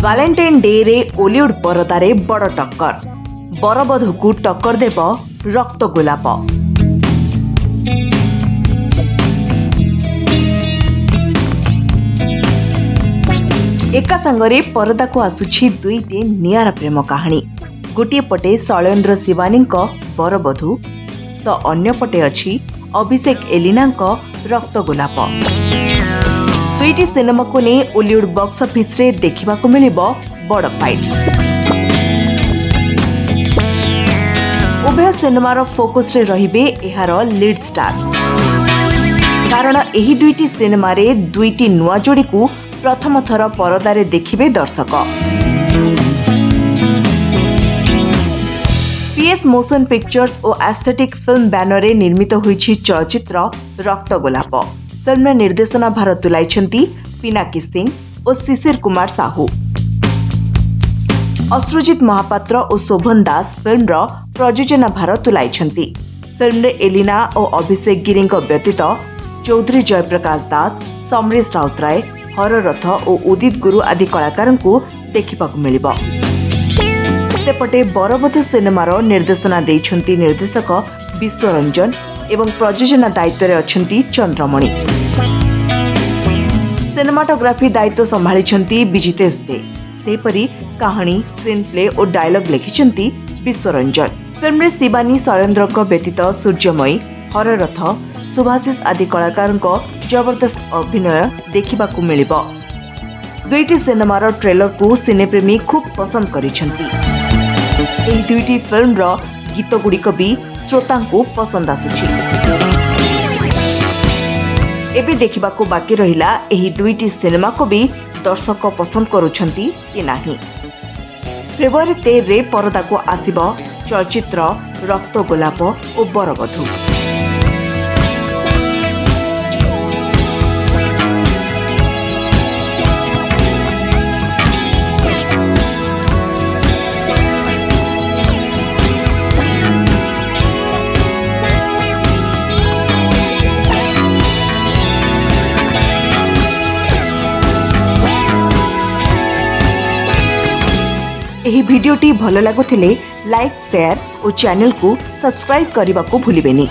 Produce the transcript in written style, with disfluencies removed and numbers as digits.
वालेंटाइन day रे Ollywood परदारे बड़ टक्कर बरबधू को टक्कर देव रक्त गोलाप। एका संगरे परदा को आसुछि दुईटी नियारा प्रेम कहानी। गोटे पटे शैलेन्द्र शिवानी बरबधू तो अन्य पटे अछि अभिषेक एलिना रक्त गोलाप। दुईटी सिनेमा को नहीं ओलीवुड बॉक्स ऑफिस रे देखा मिलिबो बड़ फाइट। उभय सिनेमार फोकस रे रहिबे एहार लीड स्टार, कारण एही दुईटी सिनेमा रे दुईटी नुआ जोड़ी को प्रथम थर परदारे देखिबे दर्शक। पीएस मोशन पिक्चर्स और एस्थेटिक फिल्म बैनर रे निर्मित होईछि चलचित्र रक्त गोलाप। फिल्म निर्देशना भार तुलाइछंती पिनाकी सिंह और शिशिर कुमार साहू। अश्रुजित महापात्र और शोभन दास फिल्म प्रयोजना भार तुलाइछंती। फिल्म रे एलिना और अभिषेक गिरी व्यतीत चौधरी जयप्रकाश दास, समरेश राउतराय, हररथ और उदित गुरु आदि कलाकार को देखा मिलिबो। सेपटे बरबधू सिनेमार निर्देशना देइछंती निर्देशक विश्वरंजन एवं प्रयोजना दायित्व रे अछंती चंद्रमणि। सिनेमाटोग्राफी दायित्व संभाळिछंती विजितेश दे। सेपरी कहानी, स्क्रीन प्ले और डायलॉग लिखिछंती विश्वरंजन। फिल्म रे शिवानी शैलेन्द्र व्यतीत सूर्यमयी, हररथ, सुभाषिष आदि कलाकार जबरदस्त अभिनय देखा मिलिबो। दुईटी सिनेमार ट्रेलर को सिनेप्रेमी खूब पसंद करिछंती। एही दुईटी फिल्म रो गीत गुड़िक भी श्रोता को पसंद आसुछि। एबे देखिबा को बाकी रहिला एही दुईटी सिनेमा को भी दर्शक पसंद करुछंती कि नाही। फेब्रुआरी 13 रे परदा को आसिबो चलचित्र रक्त गोलाप और बरबधू। एही भिडियोटी भल लागुथिले लाइक, शेयर और चैनल को सब्सक्राइब करने को भूलिबेनी।